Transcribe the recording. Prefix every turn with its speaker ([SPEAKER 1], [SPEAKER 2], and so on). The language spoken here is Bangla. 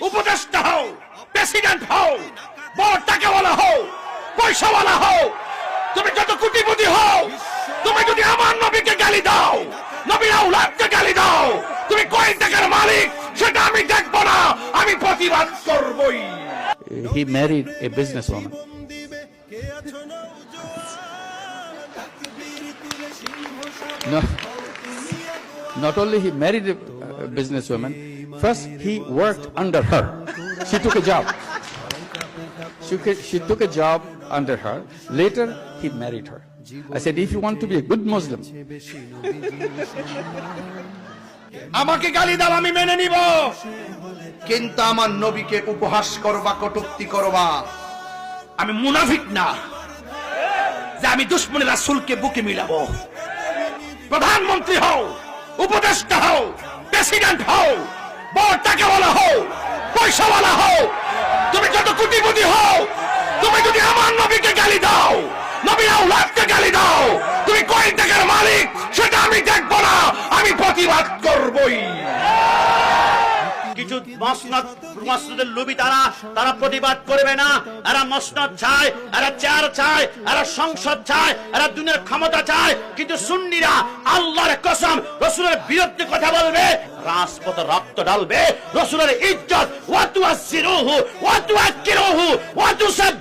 [SPEAKER 1] উপদেষ্টা হও, প্রেসিডেন্ট হও, বড় টাকাওয়ালা হও, পয়সাওয়ালা হও, তুমি যত কোটিপতি হও, তুমি যদি আমার নবীকে গালি দাও, নবীর আওলাদকে গালি দাও, তুমি কয় টাকার মালিক সেটা আমি দেখব না, আমি প্রতিবাদ করবই।
[SPEAKER 2] He married a businesswoman. No, not only he married a businesswoman, first he worked under her. She took a job. She took a job under her. Later, he married her. I said, if you want to be a good Muslim,
[SPEAKER 1] আমাকে গালি দাও, আমি মেনে নিব, কিন্তু আমার নবীকে উপহাস করবা, কটূক্তি করবা, আমি মুনাফিক না যে আমি দুশমনের রাসূলকে বুকে মিলাবো। প্রধানমন্ত্রী হও, উপদেষ্টা হও, প্রেসিডেন্ট হও, বড় টাকাওয়ালা হও, পয়সাওয়ালা হও, তুমি যত কোটিপতি হও, তুমি যদি আমার নবীকে গালি দাও, নবীর আওলাদকে গালি দাও, তুমি কয় টাকার মালিক সেটা আমি দেখব না, আমি প্রতিবাদ করবই।
[SPEAKER 3] কিছু মসনদের লোভী তারা প্রতিবাদ করবে না। এরা মসনদ চায়, এরা চেয়ার চায়, এরা সংসদ চায়, এরা দুনিয়ার ক্ষমতা চায়, কিন্তু সুন্নিরা আল্লাহর কসম রাসূলের বিরুদ্ধে কথা বলবে, রাজপথে রক্ত ঢালবে, রাসূলের ইজ্জত ওয়া তুআসিরুহু ওয়া তুআক্কিরুহু ওয়া তুসাব